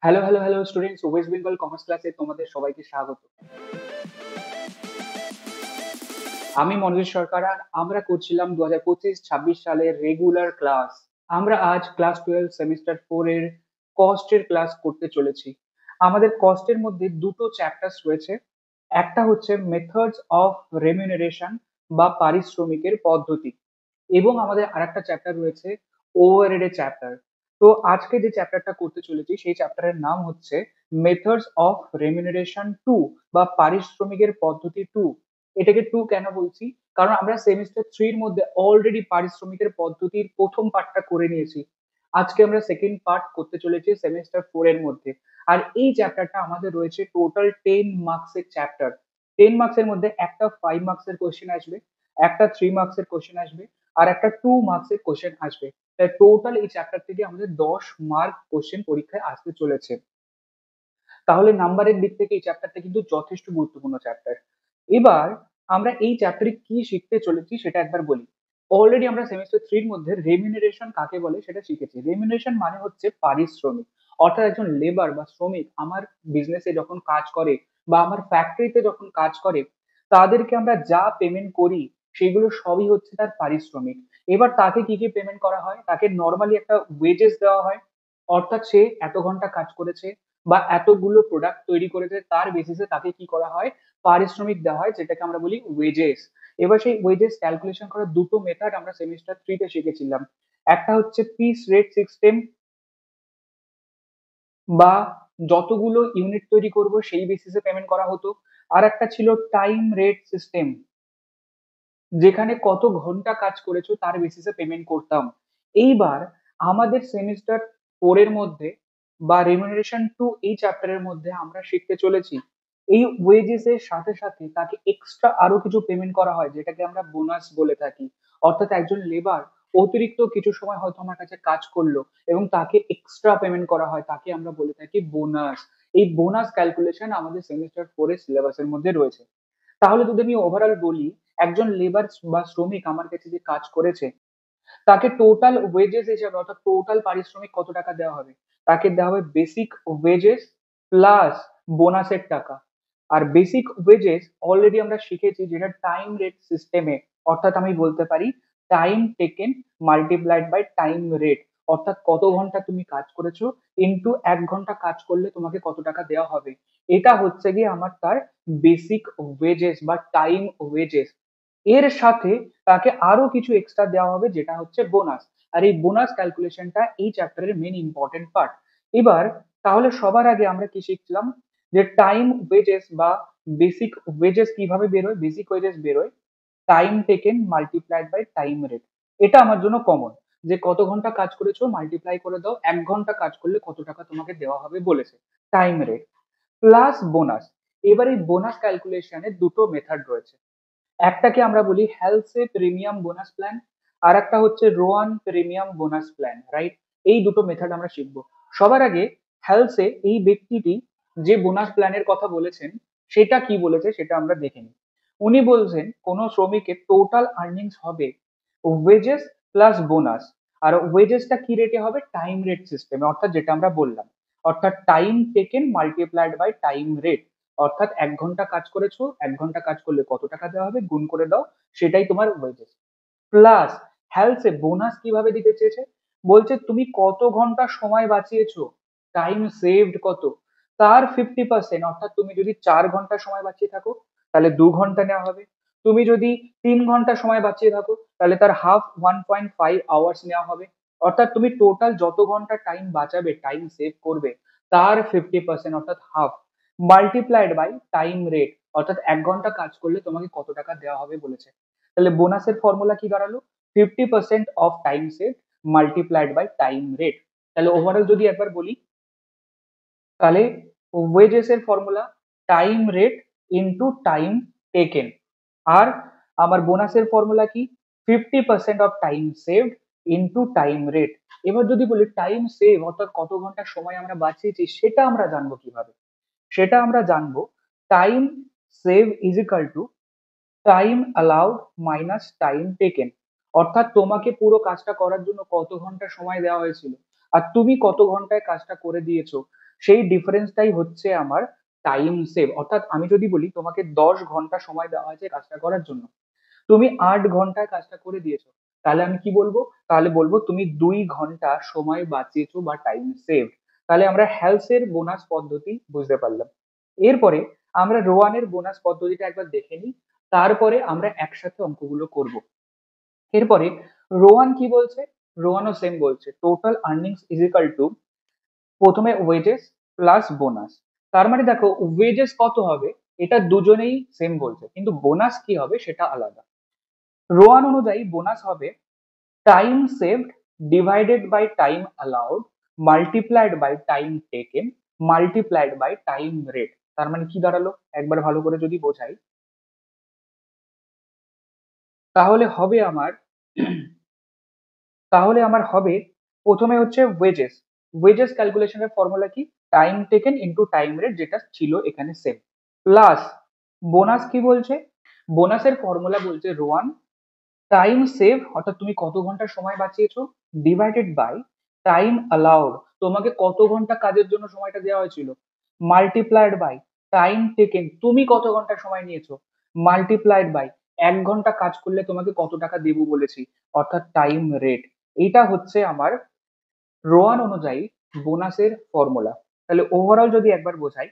Hello, hello, hello students, West Bengal commerce ক্লাসে তোমাদের সবাইকে স্বাগত। আমি মনোজ সরকার আর আমরা করছিলাম 2025-26 সালের রেগুলার ক্লাস। আমরা আজ ক্লাস 12 সেমিস্টার 4 এর কস্টের ক্লাস করতে চলেছি। আমাদের কস্টের মধ্যে দুটো চ্যাপ্টার্স রয়েছে। একটা হচ্ছে মেথডস অফ রেমিউনারেশন বা পারিশ্রমিকের পদ্ধতি, এবং আমাদের আরেকটা চ্যাপ্টার রয়েছে ওভারহেড এর চ্যাপ্টার। তো আজকে যে চ্যাপ্টারটা করতে চলেছি সেই চ্যাপ্টারের নাম হচ্ছে মেথডস অফ রেমিউনারেশন 2 বা পারিশ্রমিকের পদ্ধতি 2। এটাকে 2 কেন বলছি? কারণ আমরা সেমিস্টার 3 এর মধ্যে অলরেডি পারিশ্রমিকের পদ্ধতির প্রথম পার্টটা করে নিয়েছি। আজকে আমরা সেকেন্ড পার্ট করতে চলেছি সেমিস্টার 4 এর মধ্যে। আর এই চ্যাপ্টারটা আমাদের রয়েছে টোটাল 10 মার্কস এর চ্যাপ্টার। 10 মার্কস এর মধ্যে একটা 5 মার্কস এর কোশ্চেন আসবে, একটা 3 মার্কস এর কোশ্চেন আসবে, আর একটা 2 মার্কস এর কোশ্চেন আসবে। তাই টোটাল এই চ্যাপ্টার থেকে আমাদের 10 মার্ক কোশ্চেন পরীক্ষায় আসতে চলেছে। তাহলে নাম্বারের দিক থেকে এই চ্যাপ্টারটা কিন্তু যথেষ্ট গুরুত্বপূর্ণ চ্যাপ্টার। এবার আমরা এই চ্যাপ্টারে কি শিখতে চলেছি সেটা একবার বলি। অলরেডি আমরা সেমিস্টার 3 এর মধ্যে রেমিউনারেশন কাকে বলে সেটা শিখেছি। রেমিউনারেশন মানে হচ্ছে পারিশ্রমিক। অর্থাৎ একজন লেবার বা শ্রমিক আমার বিজনেসে যখন কাজ করে বা আমার ফ্যাক্টরিতে যখন কাজ করে, তাদেরকে আমরা যা পেমেন্ট করি সেগুলো সবই হচ্ছে তার পারিশ্রমিক। এবার তাকে কি কি পেমেন্ট করা হয়? তাকে নরমালি একটা ওয়েজেস দেওয়া হয়, অর্থাৎ সে এত ঘন্টা কাজ করেছে বা এতগুলো প্রোডাক্ট তৈরি করেছে তার বেসিসে তাকে কি করা হয়, পারিশ্রমিক দেওয়া হয়, যেটাকে আমরা বলি ওয়েজেস। এবার সেই ওয়েজেস ক্যালকুলেশন করার দুটো মেথড আমরা সেমিস্টার 3 তে শিখেছিলাম। একটা হচ্ছে পিস রেট সিস্টেম, বা যতগুলো ইউনিট তৈরি করব সেই বেসিসে পেমেন্ট করা হতো। আর একটা ছিল টাইম রেট সিস্টেম, যেখানে কত ঘন্টা কাজ করেছো তার বেসিসে পেমেন্ট করতাম। এইবার আমাদের সেমিস্টার 4 এর মধ্যে বা রেমুনারেশন 2 এই চ্যাপ্টারের মধ্যে আমরা শিখতে চলেছি এই ওয়েজেস এর সাথে সাথে তাকে এক্সট্রা আরো কিছু পেমেন্ট করা হয়, যেটাকে আমরা বোনাস বলে থাকি। অর্থাৎ একজন লেবার অতিরিক্ত কিছু সময় হয়তো আমার কাছে কাজ করলো এবং তাকে এক্সট্রা পেমেন্ট করা হয়, তাকে আমরা বলে থাকি বোনাস। এই বোনাস ক্যালকুলেশন আমাদের সেমিস্টার 4 এর সিলেবাসের মধ্যে রয়েছে। তাহলে যদি আমি ওভারঅল বলি, একজন লেবার বা শ্রমিক আমার কাছে যে কাজ করেছে তাকে টোটাল ওয়েজেস হিসাবে, অর্থাৎ টোটাল পারিশ্রমিক কত টাকা দেওয়া হবে? তাকে দেওয়া হবে বেসিক ওয়েজেস প্লাস বোনাসের টাকা। আর বেসিক ওয়েজেস অলরেডি আমরা শিখেছি যেটা টাইম রেট সিস্টেমে, অর্থাৎ আমি বলতে পারি time taken multiplied by time rate. অর্থাৎ কত ঘন্টা তুমি কাজ করেছো ইনটু 1 ঘন্টা কাজ করলে তোমাকে কত টাকা দেওয়া হবে। এটা হচ্ছে গিয়ে আমার তার বেসিক ওয়েজেস বা টাইম ওয়েজেস। এর সাথে তাকে আরো কিছু এক্সট্রা দেওয়া হবে যেটা হচ্ছে বোনাস। আর এই বোনাস ক্যালকুলেশনটা এই চ্যাপ্টারের মেন ইম্পর্টেন্ট পার্ট। এবার তাহলে সবার আগে আমরা কি শিখলাম, যে টাইম ওয়েজেস বা বেসিক ওয়েজেস কিভাবে বেরোয়। বেসিক ওয়েজেস বেরোয় time taken multiplied by time rate. এটা আমার জন্য কমন, যে কত ঘন্টা কাজ করেছো মাল্টিপ্লাই করে দাও 1 ঘন্টা কাজ করলে কত টাকা তোমাকে দেওয়া হবে বলেছে, টাইম রেট প্লাস বোনাস। এবার এই বোনাস ক্যালকুলেশনে দুটো মেথড রয়েছে। একটাকে আমরা বলি হেলসে প্রিমিয়াম বোনাস প্ল্যান, আর একটা হচ্ছে Rowan premium bonus plan, right? এই দুটো মেথড আমরা শিখবো। সবার আগে হেলসে এই ব্যক্তিটি যে বোনাস প্ল্যানের কথা বলেছেন সেটা কি বলেছে সেটা আমরা দেখে নিই। উনি বলছেন কোন শ্রমিকের টোটাল আর্নিংস হবে ওয়েজেস প্লাস বোনাস। আর ওয়েজেসটা কি রেটে হবে? টাইম রেট সিস্টেমে, অর্থাৎ যেটা আমরা বললাম, অর্থাৎ time taken multiplied by time rate. অর্থাৎ 1 ঘন্টা কাজ করেছো, 1 ঘন্টা কাজ করলে কত টাকা দেওয়া হবে গুণ করে দাও, সেটাই তোমার ওয়েজেস। প্লাস হেলথে বোনাস কিভাবে দিতে চেয়েছে, বলছে তুমি কত ঘন্টা সময় বাঁচিয়েছো, টাইম সেভড কত, তার 50%। অর্থাৎ তুমি যদি 4 ঘন্টা সময় বাঁচিয়ে থাকো তাহলে 2 ঘন্টা নেওয়া হবে। তুমি যদি 3 ঘন্টা সময় বাঁচিয়ে থাকো তাহলে তার হাফ 1.5 আওয়ার্স নেওয়া হবে। অর্থাৎ তুমি টোটাল যত ঘন্টা টাইম বাঁচাবে, টাইম সেভ করবে, তার 50% অর্থাৎ half, multiplied by time rate. অর্থাৎ 1 ঘন্টা কাজ করলে তোমাকে কত টাকা দেওয়া হবে বলেছে। তাহলে বোনাসের ফর্মুলা কি দাঁড়ালো? 50% of time save multiplied by time rate. তাহলে ওভারঅল যদি একবার বলি, তাহলে ওয়েজেস এর formula time rate into time taken. আর আমার বোনাসের ফর্মুলা কি? 50% of time saved into time rate. এবার যদি বলি টাইম সেভ অর্থাৎ কত ঘন্টা সময় আমরা বাঁচিয়েছি সেটা আমরা জানবো কিভাবে? সেটা আমরা জানবো time save is equal to time allowed minus time taken. অর্থাৎ তোমাকে পুরো কাজটা করার জন্য কত ঘন্টা সময় দেওয়া হয়েছিল আর তুমি কত ঘন্টায় কাজটা করে দিয়েছো, সেই ডিফারেন্সটাই হচ্ছে আমার টাইম সেভ। অর্থাৎ আমি যদি বলি তোমাকে 10 ঘন্টা সময় দেওয়া হয়েছে কাজটা করার জন্য, তুমি 8 ঘন্টায় কাজটা করে দিয়েছো, তাহলে আমি কি বলবো? তাহলে বলবো তুমি 2 ঘন্টা সময় বাঁচিয়েছো বা টাইম সেভ। তাহলে আমরা হেলস এর বোনাস পদ্ধতি বুঝতে পারলাম। এরপরে আমরা রোয়ানের বোনাস পদ্ধতিটা একবার দেখে নিই, তারপরে আমরা একসাথে অঙ্কগুলো করব। এরপরে রোয়ান কি বলছে? রোয়ানও সেম বলছে total earnings is equal two, প্রথমে ওয়েজেস প্লাস বোনাস। তার মানে দেখো ওয়েজেস কত হবে এটা দুজনেই সেম বলছে, কিন্তু বোনাস কি হবে সেটা আলাদা। রোয়ান অনুযায়ী বোনাস হবে time saved divided by time allowed multiplied by time taken multiplied by time rate. তার মানে কি দাঁড়ালো একবার ভালো করে যদি বোঝাই, তাহলে হবে আমার তাহলে আমার হবে প্রথমে হচ্ছে ওয়েজেস। ওয়েজেস ক্যালকুলেশনের ফর্মুলা কি? Time taken into time rate, যেটা ছিল এখানে সেম, প্লাস বোনাস কি বলছে? বোনাসের ফর্মুলা বলছে রোয়ান টাইম সেভ, অর্থাৎ তুমি কত ঘন্টা সময় বাঁচিয়েছো, ডিভাইডেড বাই টাইম অ্যালাউড, তোমাকে কত ঘন্টা কাজের জন্য সময়টা দেওয়া হয়েছিল, মাল্টিপ্লাইড বাই টাইম টেকেন, তুমি কত ঘন্টা সময় নিয়েছো, মাল্টিপ্লাইড বাই 1 ঘন্টা কাজ করলে তোমাকে কত টাকা দেবো বলেছি, অর্থাৎ টাইম রেট। এইটা হচ্ছে আমার রোয়ান অনুযায়ী বোনাসের ফর্মুলা। তাহলে ওভারঅল যদি একবার বোঝাই,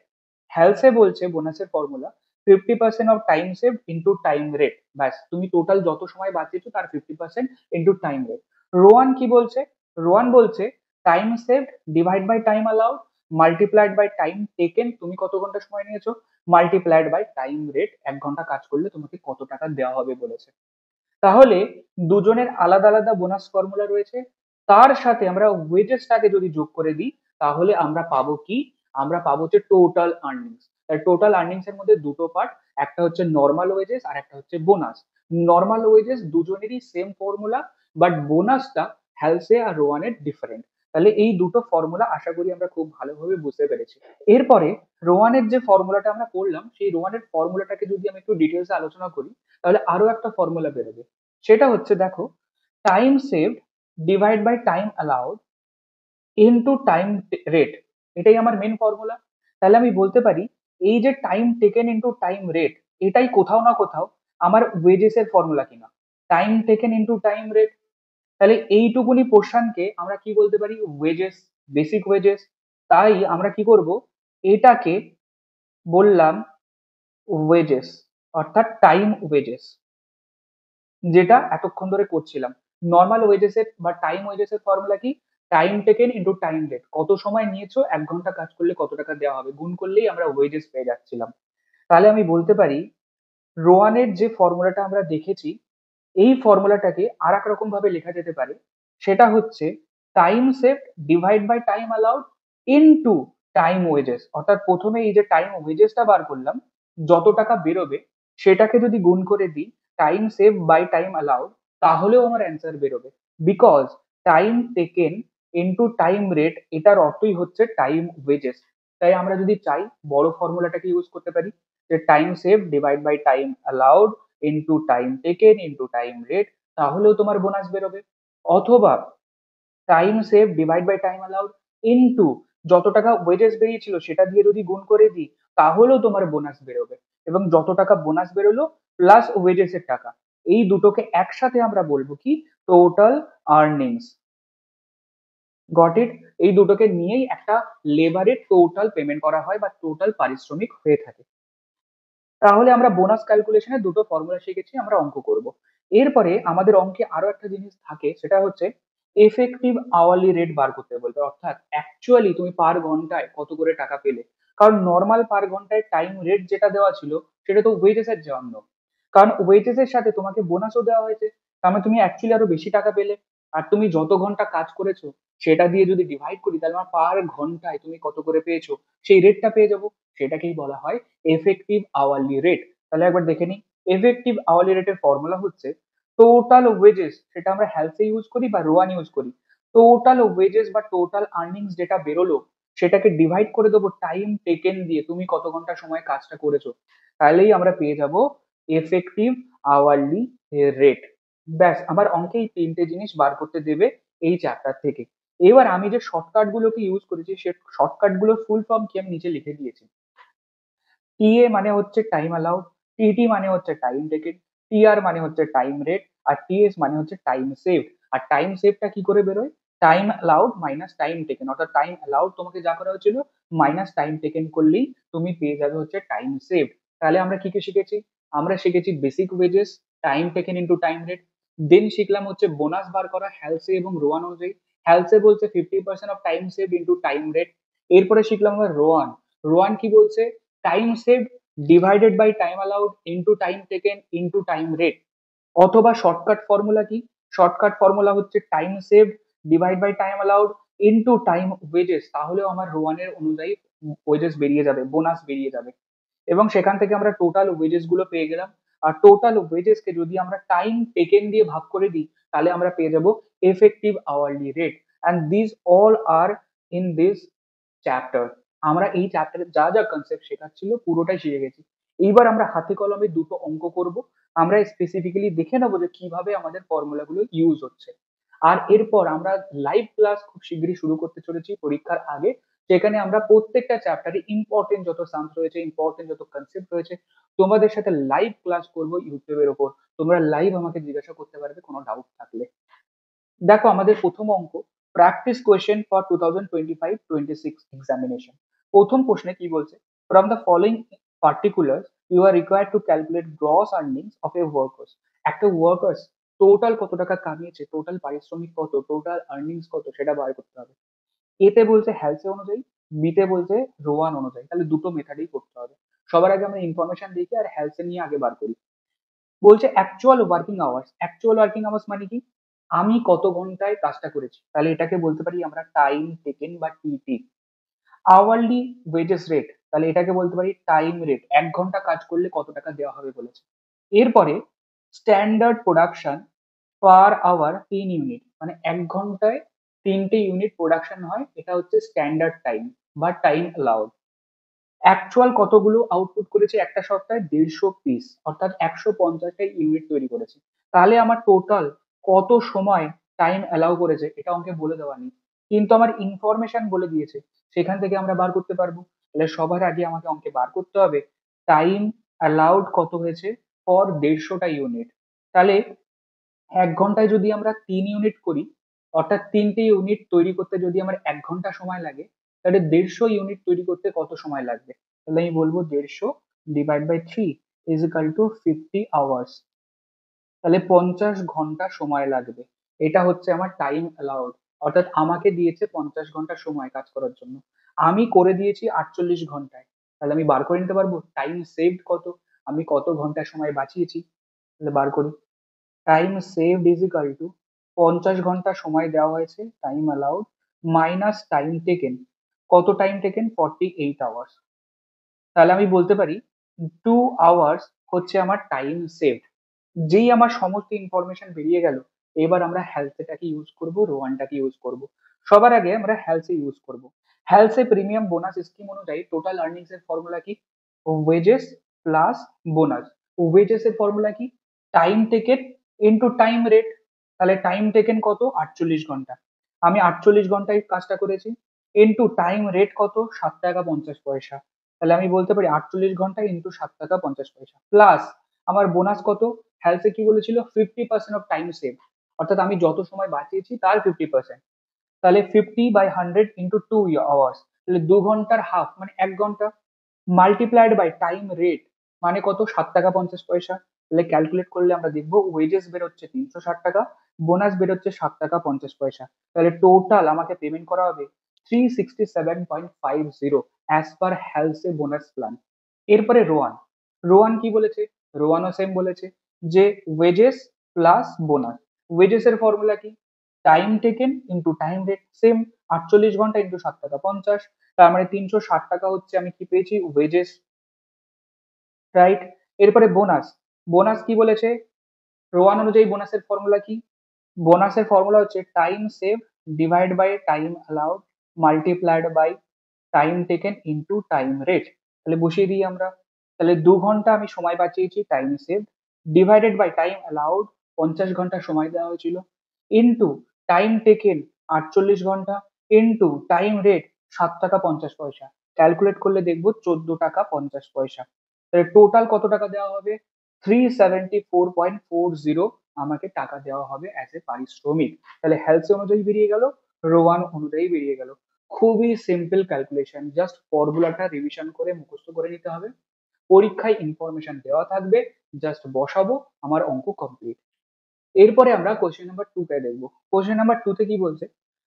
হেলসে বলছে বোনাসের formula 50% of time save into time rate, ব্যাস তুমি টোটাল যত সময় বাঁচিয়েছো তার 50% ইন্টু টাইম রেট। রোয়ান কি বলছে? রোয়ান বলছে time save divide by time allowed multiplied by time taken, তুমি কত ঘন্টা সময় নিয়েছো, মাল্টিপ্লাইড বাই টাইম রেট, 1 ঘন্টা কাজ করলে তোমাকে কত টাকা দেওয়া হবে বলেছে। তাহলে দুজনের আলাদা আলাদা বোনাস ফর্মুলা রয়েছে, তার সাথে আমরা ওয়েজেসটাকে যদি যোগ করে দিই তাহলে আমরা পাবো কি? আমরা পাবো হচ্ছে টোটাল আর্নিংস। টোটাল আর্নিংস এর মধ্যে দুটো পার্ট, একটা হচ্ছে নর্মাল ওয়েজেস আর একটা হচ্ছে বোনাস। নর্মাল ওয়েজেস দুজনেরই সেম ফর্মুলা, বাট বোনাসটা হ্যালসে আর রোয়ানের ডিফারেন্ট। তাহলে এই দুটো ফর্মুলা আশা করি আমরা খুব ভালোভাবে বুঝতে পেরেছি। এরপরে রোয়ানের যে ফর্মুলাটা আমরা পড়লাম, সেই রোয়ানের ফর্মুলাটাকে যদি আমি একটু ডিটেলসে আলোচনা করি, তাহলে আরো একটা ফর্মুলা বেরোবে। সেটা হচ্ছে দেখো, time saved divide by time allowed into time rate, এটাই আমার মেন ফর্মুলা। তাহলে আমি বলতে পারি এই যে time taken into time rate, এটাই কোথাও না কোথাও আমার ওয়েজেস এর ফর্মুলা কিনা, time taken into time rate. তাহলে এইটুকুনি পোর্শনকে আমরা কি বলতে পারি? Wages, basic wages. তাই আমরা কি করব, এটাকে বললাম ওয়েজেস, অর্থাৎ টাইম ওয়েজেস, যেটা এতক্ষণ ধরে করছিলাম। নর্মাল ওয়েজেস এর বা টাইম ওয়েজেস এর ফর্মুলা কি? Time taken into time rate, কত সময় নিয়েছো, 1 ঘন্টা কাজ করলে কত টাকা দেওয়া হবে, গুণ করলেই আমরা ওয়েজেস পেয়ে যাচ্ছিলাম। তাহলে আমি বলতে পারি রোয়ানের যে ফর্মুলাটা আমরা দেখেছি, এই ফর্মুলাটাকে আর এক রকম ভাবে লেখা যেতে পারে। সেটা হচ্ছে time save divide by time allowed into time wages. অর্থাৎ প্রথমে এই যে টাইম ওয়েজেসটা বার করলাম, যত টাকা বেরোবে সেটাকে যদি গুণ করে দিই time save by time allowed, তাহলেও আমার অ্যান্সার বেরোবে। Because time taken into time rate, এটার অর্থই হচ্ছে টাইম ওয়েজেস। তাই আমরা যদি চাই বড় ফর্মুলাটাকে ইউজ করতে পারি, যে time save divide by time allowed into time taken into time rate, তাহলেও তোমার বোনাস বেরোবে। অথবা time save divide by time allowed into যত টাকা ওয়েজেস বেরিয়েছিল সেটা দিয়ে যদি গুণ করে দিই, তাহলেও তোমার বোনাস বেরোবে। এবং যত টাকা বোনাস বেরোলো প্লাস ওয়েজেস এর টাকা, এই দুটোকে একসাথে আমরা বলবো কি? Total earnings. Got it? এই দুটোকে নিয়েই একটা লেবারের টোটাল পেমেন্ট করা হয় বা টোটাল পারিশ্রমিক হয়ে থাকে। তাহলে আমরা বোনাস ক্যালকুলেশনের দুটো ফর্মুলা শিখেছি, আমরা অঙ্ক করব। এরপরে আমাদের অঙ্কে আরো একটা জিনিস থাকে, সেটা হচ্ছে এফেক্টিভ আওয়ারলি রেট বার করতে বলবে, অর্থাৎ অ্যাকচুয়ালি তুমি পার ঘন্টায় কত করে টাকা পেলে। কারণ নর্মাল পার ঘন্টায় টাইম রেট যেটা দেওয়া ছিল সেটা তো ওয়েজেস এর জন্য, কারণ ওয়েজেস এর সাথে তোমাকে বোনাসও দেওয়া হয়েছে, তার মানে তুমি অ্যাকচুয়ালি আরো বেশি টাকা পেলে। আর তুমি যত ঘন্টা কাজ করেছো সেটা দিয়ে যদি ডিভাইড করি, তাহলে আমার পার ঘন্টায় তুমি কত করে পেয়েছো সেই রেটটা পেয়ে যাবো। সেটাকেই বলা হয় এফেক্টিভ আওয়ারলি রেট। তাহলে একবার দেখে নিই, এফেক্টিভ আওয়ারলি রেটের ফর্মুলা হচ্ছে টোটাল ওয়েজেস, সেটা আমরা হেলসে ইউজ করি বা রোয়ান ইউজ করি, টোটাল ওয়েজেস বা টোটাল আর্নিংস যেটা বেরোলো সেটাকে ডিভাইড করে দেবো টাইম টেকেন দিয়ে, তুমি কত ঘন্টা সময় কাজটা করেছো, তাহলেই আমরা পেয়ে যাব এফেক্টিভ আওয়ারলি রেট। ব্যাস, আমার অঙ্কে এই তিনটে জিনিস বার করতে দেবে এই চ্যাপ্টার থেকে। এবার আমি যে শর্টকাট গুলোকে ইউজ করেছি সে শর্টকাট গুলোর ফুল ফর্ম কি আমি নিচে লিখে দিয়েছি। টিএ মানে হচ্ছে টাইম অ্যালাউড, টিটি মানে হচ্ছে টাইম টেকেন, টিআর মানে হচ্ছে টাইম রেট, আর টিএস মানে হচ্ছে টাইম সেভড। আর টাইম সেভটা কি করে বেরোয়? Time allowed minus time taken, অর্থাৎ টাইম অ্যালাউড তোমাকে যা করা হয়েছিল মাইনাস টাইম টেকেন করলেই তুমি পেয়ে যাবে হচ্ছে টাইম সেভড। তাহলে আমরা কি কি শিখেছি? আমরা শিখেছি basic wages, time taken into time rate. Then শিখলাম হচ্ছে বোনাস বার করা হ্যালসে এবং রোয়ান অনুযায়ী। হ্যালসে বলছে 50% of time saved into time rate. এরপরে শিখলাম আমরা রোয়ান। রোয়ান কি বলছে? Time saved divided by time allowed into time taken into time rate. অথবা শর্টকাট ফর্মুলা কি? শর্টকাট ফর্মুলা হচ্ছে time saved divide by time allowed into time wages. তাহলেও আমার রোয়ানের অনুযায়ী ওয়েজেস বেরিয়ে যাবে, বোনাস বেরিয়ে যাবে। এবং সেখান থেকে আমরা টোটাল ওয়েজেস গুলো পেয়ে গেলাম। আর টোটাল ওয়েজেস কে যদি আমরা টাইম টেকেন দিয়ে ভাগ করে দিই তাহলে আমরা পেয়ে যাব effective hourly rate. And this all are in this chapter. আমরা এই চ্যাপ্টারে যা যা কনসেপ্ট শেখাচ্ছিল পুরোটাই শিখে গেছি। এইবার আমরা হাতে কলমে দুটো অঙ্ক করব। আমরা স্পেসিফিক্যালি দেখে নেবো যে কিভাবে আমাদের ফর্মুলা গুলো ইউজ হচ্ছে। আর এরপর আমরা লাইভ ক্লাস খুব শীঘ্রই শুরু করতে চলেছি পরীক্ষার আগে, যেখানে আমরা প্রত্যেকটা চ্যাপ্টারে ইম্পর্টেন্ট যত সামস রয়েছে, ইম্পর্টেন্ট যত কনসেপ্ট রয়েছে, তোমাদের সাথে লাইভ ক্লাস করবো ইউটিউবের ওপর। তোমরা লাইভ আমাকে জিজ্ঞাসা করতে পারবে কোনো ডাউট থাকলে। দেখো আমাদের প্রথম অঙ্ক, প্র্যাকটিস কোয়েশ্চেন ফর 2025-26 এক্সামিনেশন। প্রথম প্রশ্নে কি বলছে? From the following particulars you are required to calculate gross earnings of a workers. একটা ওয়ার্কার্স টোটাল কত টাকা কামিয়েছে, টোটাল পারিশ্রমিক কত, টোটাল আর্নিংস কত, সেটা বার করতে হবে। এতে বলছে হ্যালসে অনুযায়ী, বিতে বলছে রোয়ান অনুযায়ী। তাহলে দুটো মেথডেই করতে হবে। সবার আগে আমরা ইনফরমেশন দেখি আর হ্যালসে নিয়ে আগে বার করি। বলছে actual working hours. Actual working hours মানে কি? আমি কত ঘন্টায় কাজটা করেছি, তাহলে এটাকে বলতে পারি আমরা টাইম টেকেন বা টিটি। আওয়ারলি ওয়েজেস রেট, তাহলে এটাকে বলতে পারি টাইম রেট, 1 ঘন্টা কাজ করলে কত টাকা দেওয়া হবে বলেছে। এরপরে standard production per hour 3 unit, মানে 1 ঘন্টায় 3টে ইউনিট প্রোডাকশন হয়, এটা হচ্ছে স্ট্যান্ডার্ড টাইম বা টাইম অ্যালাউড। অ্যাকচুয়াল কতগুলো আউটপুট করেছে একটা সপ্তাহে? 150 পিস, অর্থাৎ 150টা ইউনিট তৈরি করেছে। তাহলে আমার টোটাল কত সময় টাইম অ্যালাউ করেছে এটা অঙ্কে বলে দেওয়া নেই, কিন্তু আমার ইনফরমেশন বলে দিয়েছে, সেখান থেকে আমরা বার করতে পারবো। তাহলে সবার আগে আমাকে অঙ্কে বার করতে হবে টাইম অ্যালাউড কত হয়েছে ফর 150টা ইউনিট। তাহলে 1 ঘন্টায় যদি আমরা 3 ইউনিট করি, অর্থাৎ 3টে ইউনিট তৈরি করতে যদি আমার 1 ঘন্টা সময় লাগে, তাহলে 150 ইউনিট তৈরি করতে কত সময় লাগবে? তাহলে আমি বলবো 150 divide by 3 is equal to 50 hours. তাহলে 50 ঘন্টা সময় লাগবে। এটা হচ্ছে আমার টাইম অ্যালাউড, অর্থাৎ আমাকে দিয়েছে 50 ঘন্টা সময় কাজ করার জন্য, আমি করে দিয়েছি 48 ঘন্টায়। তাহলে আমি বার করে নিতে পারবো টাইম সেভড কত, আমি কত ঘন্টা সময় বাঁচিয়েছি। তাহলে বার করি। Time saved is equal to 50 ঘন্টা সময় দেওয়া হয়েছে time allowed minus time taken. কত টাইম টেকেন? 48 আওয়ার্স। তাহলে আমি বলতে পারি 2 আওয়ার্স হচ্ছে আমার টাইম সেভড। যেই আমার সমস্ত ইনফরমেশন বেরিয়ে গেল, এবার আমরা হ্যালসেটাকে ইউজ করব, রোয়ানটাকে ইউজ করব। সবার আগে আমরা হ্যালসে ইউজ করব। হ্যালসে প্রিমিয়াম বোনাস স্কিম অনুযায়ী টোটাল আর্নিংস এর ফর্মুলা কি? Wages plus bonus. ওয়েজেস এর ফর্মুলা কি? Time taken into time rate. তাহলে টাইম টেকেন কত? 48 ঘন্টা। আমি 48 ঘন্টায় কাজটা করেছি, ইনটু টাইম রেট কত? 7 টাকা 50 পয়সা। তাহলে আমি বলতে পারি 48 ঘন্টা ইনটু 7 টাকা 50 পয়সা প্লাস আমার বোনাস কত? হ্যালসে কি বলেছিল? 50% অফ টাইম সেভ, অর্থাৎ আমি যত সময় বাঁচিয়েছি তার 50%। তাহলে 50/100 ইন্টু 2 আওয়ার্স, তাহলে 2 ঘন্টার হাফ মানে 1 ঘন্টা, মাল্টিপ্লাইড বাই টাইম রেট মানে কত? 7 টাকা 50 পয়সা। তাহলে ক্যালকুলেট করলে আমরা দেখবো ওয়েজেস বেরোচ্ছে 360 টাকা, বোনাস বেরোচ্ছে 7 টাকা 50 পয়সা। তাহলে টোটাল আমাকে পেমেন্ট করা হবে 367.50 অ্যাজ পার হ্যালসে বোনাস প্ল্যান। এরপরে রোয়ান। রোয়ান কি বলেছে? রোয়ানও সেম বলেছে যে ওয়েজেস প্লাস বোনাস। ওয়েজেস এর ফর্মুলা কি? Time taken into time rate, same 48 ঘন্টা ইন্টু 7 টাকা 50, তার মানে 360 টাকা হচ্ছে আমি কি পেয়েছি? Wages, right. এরপরে বোনাস। বোনাস কি বলেছে? রোয়ান অনুযায়ী বোনাসের ফর্মুলা কি? বোনাসের ফর্মুলা হচ্ছে time save divide by time allowed multiplied by time taken into time rate. তাহলে বসিয়ে দিই আমরা। তাহলে 2 ঘন্টা আমি সময় বাঁচিয়েছি time save, divided by time allowed 50 ঘন্টা সময় দেওয়া হয়েছিল, ইন্টু টাইম টেকেন 48 ঘন্টা ইন্টু টাইম রেট 7 টাকা 50 পয়সা, ক্যালকুলেট করলে দেখবো 14 টাকা 50 পয়সা। তাহলে টোটাল কত টাকা দেওয়া হবে? 374.40 আমাকে টাকা দেওয়া হবে অ্যাজ এ পারিশ্রমিক। তাহলে হেলথ অনুযায়ী বেরিয়ে গেল, রোয়ান অনুযায়ী বেরিয়ে গেল। খুবই সিম্পল ক্যালকুলেশন, জাস্ট ফর্মুলাটা রিভিশন করে মুখস্থ করে নিতে হবে। পরীক্ষায় ইনফরমেশন দেওয়া থাকবে, জাস্ট বসাবো, আমার অঙ্ক কমপ্লিট। এরপরে আমরা কোশ্চেন নাম্বার 2 তে দেখবো। কোশ্চেন নাম্বার 2 তে কি বলছে?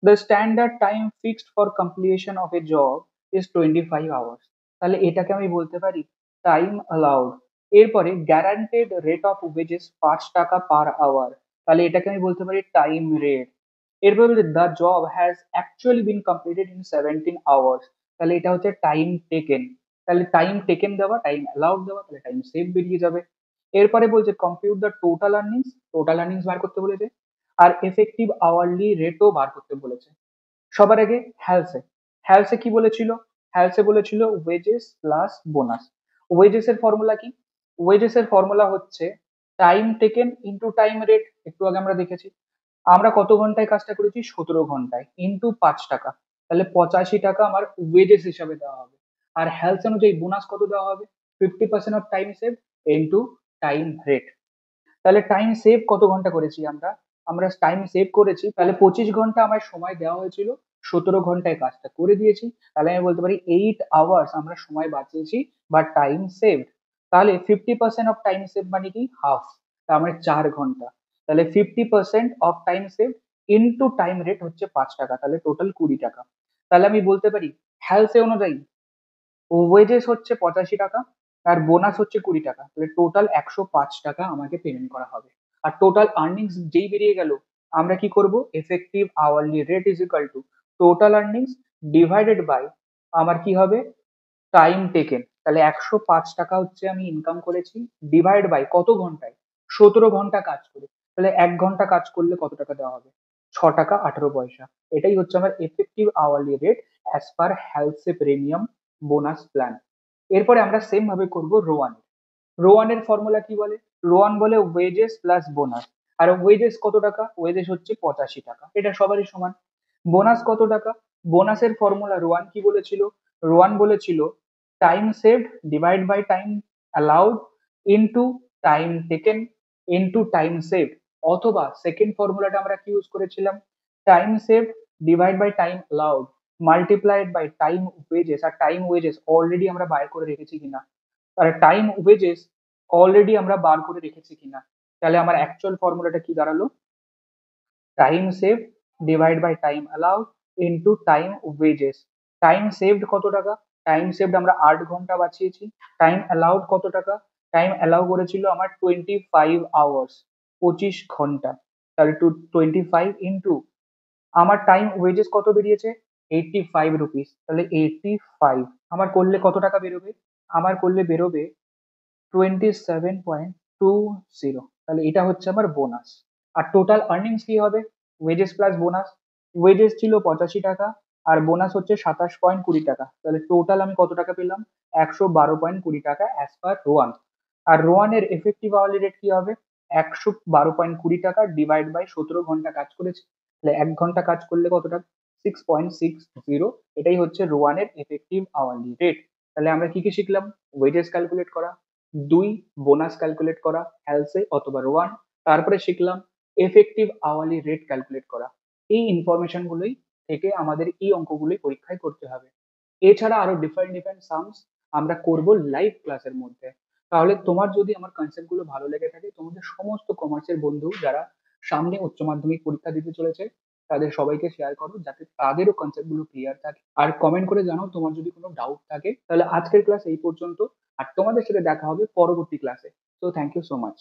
The standard time fixed for completion of A job is 25 hours. তাহলে এটাকে আমি বলতে পারি টাইম অ্যালাউড। এরপরে গ্যারান্টেড রেট অফ ওয়েজেস 5 টাকা পার আওয়ার, তাহলে এটাকে আমি বলতে পারি টাইম রেট। এরপরে বলছে the job has actually been completed in 17 hours, তাহলে এটা হচ্ছে টাইম টেকেন। তাহলে টাইম টেকেন দেওয়া, টাইম অ্যালাউড দেওয়া, তাহলে টাইম সেভ বেরিয়ে যাবে। এরপরে বলছে compute the total earnings, total earnings বার করতে বলেছে। আর এফেক্টিভ আওয়ারলি রেটও বার করতে বলেছে। সবার আগে হ্যালসে, হ্যালসে কি বলেছিল? হ্যালসে বলেছিল ওয়েজেস প্লাস বোনাস। ওয়েজেস এর ফর্মুলা কি? ওয়েজেস এর ফর্মুলা হচ্ছে time taken into time rate. একটু আগে আমরা দেখেছি আমরা কত ঘন্টায় কাজটা করেছি, 17 ঘন্টায়, ইন্টু 5 টাকা, তাহলে 85 টাকা আমার ওয়েজেস হিসাবে দেওয়া হবে। আর হেলথ অনুযায়ী বোনাস কত দেওয়া হবে? 50% of time save into time rate. তাহলে টাইম সেভ কত ঘন্টা করেছি আমরা? আমরা টাইম সেভ করেছি, তাহলে 25 ঘন্টা আমার সময় দেওয়া হয়েছিল, 17 ঘন্টায় কাজটা করে দিয়েছি। তাহলে আমি বলতে পারি 8 আওয়ার্স আমরা সময় বাঁচিয়েছি বা টাইম সেভড। তাহলে 50% অফ টাইম সেভ মানে কি? হাফ, তার মানে 4 ঘন্টা। তাহলে 50% of time save into time rate হচ্ছে 5 টাকা, তাহলে টোটাল 20 টাকা। তাহলে আমি বলতে পারি হেলথ অনুযায়ী ওয়েজেস হচ্ছে 85 টাকা আর বোনাস হচ্ছে 20 টাকা, তাহলে টোটাল 105 টাকা আমাকে পেমেন্ট করা হবে। আর টোটাল আর্নিংস যেই বেরিয়ে গেল, আমরা কি করব? Effective hourly rate is equal to total earnings divided by আমার কি হবে? Time taken. তাহলে 105 টাকা হচ্ছে আমি ইনকাম করেছি, ডিভাইড বাই কত ঘন্টায়? 17 ঘন্টা কাজ করে। তাহলে 1 ঘন্টা কাজ করলে কত টাকা দেওয়া হবে? 6 টাকা 18 পয়সা। এটাই হচ্ছে আমার effective hourly rate as per health premium bonus plan. এরপরে আমরা সেম ভাবে করব রোয়ান। রোয়ানের ফর্মুলা কি বলে? রোয়ান বলে ওয়েজেস প্লাস বোনাস। আর ওয়েজেস কত টাকা? ওয়েজেস হচ্ছে 85 টাকা, এটা সবারই সমান। বোনাস কত টাকা? বোনাসের ফর্মুলা রোয়ান কি বলেছিল? রোয়ান বলেছিল time saved divide by time allowed into time taken into time saved. অথবা সেকেন্ড ফর্মুলাটা আমরা কি ইউজ করেছিলাম? Time saved divide by time allowed multiplied by time wages. আর টাইম ওয়েজেস অলরেডি আমরা বার করে রেখেছি কিনা, আর টাইম ওয়েজেস অলরেডি আমরা বার করে রেখেছি কিনা। তাহলে আমার অ্যাকচুয়াল ফর্মুলাটা কি দাঁড়ালো? Time save divide by time allowed into time wages. Time saved কত টাকা? টাইম সেভড আমরা 8 ঘন্টা বাঁচিয়েছি। টাইম অ্যালাউড কত টাকা? টাইম অ্যালাউ করেছিল আমার 25 আওয়ার্স, 25 ঘন্টা। তাহলে 25 ইন্টু আমার টাইম ওয়েজেস কত বেরিয়েছে? 85 রুপিস। তাহলে 85 আমার করলে কত টাকা বেরোবে? আমার করলে বেরোবে 27.20। তাহলে এটা হচ্ছে আমার বোনাস। আর টোটাল আর্নিংস কি হবে? Wages plus bonus. ওয়েজেস ছিল 85 টাকা আর বোনাস হচ্ছে 27.20 টাকা, তাহলে টোটাল আমি কত টাকা পেলাম? 112.20 টাকা অ্যাজ পার রোয়ান। আর রোয়ানের এফেক্টিভ আওয়ারলি রেট কি হবে? 112.20 টাকা ডিভাইড বাই 17 ঘন্টা কাজ করেছে, তাহলে 1 ঘন্টা কাজ করলে কত টাকা? 6.60। এটাই হচ্ছে রোয়ানের এফেক্টিভ আওয়ারলি রেট। তাহলে আমরা কি কি শিখলাম? ওয়েজেস ক্যালকুলেট করা, 2 বোনাস ক্যালকুলেট করা হেলসে অথবা রোয়ান, তারপরে শিখলাম এফেক্টিভ আওয়ারলি রেট ক্যালকুলেট করা। এই ইনফরমেশন গুলোই থেকে আমাদের এই অঙ্কগুলোই পরীক্ষায় করতে হবে। এছাড়া আরো ডিফারেন্ট ডিফারেন্ট সামস আমরা করব লাইভ ক্লাসের মধ্যে। তাহলে তোমার যদি আমার কনসেপ্ট গুলো ভালো লেগে থাকে, তোমাদের সমস্ত কমার্সের বন্ধু যারা সামনে উচ্চ মাধ্যমিক পরীক্ষা দিতে চলেছে তাদের সবাইকে শেয়ার করো, যাতে তাদেরও কনসেপ্ট গুলো ক্লিয়ার থাকে। আর কমেন্ট করে জানাও তোমার যদি কোনো ডাউট থাকে। তাহলে আজকের ক্লাস এই পর্যন্ত, আর তোমাদের সাথে দেখা হবে পরবর্তী ক্লাসে। তো থ্যাংক ইউ সো মাচ।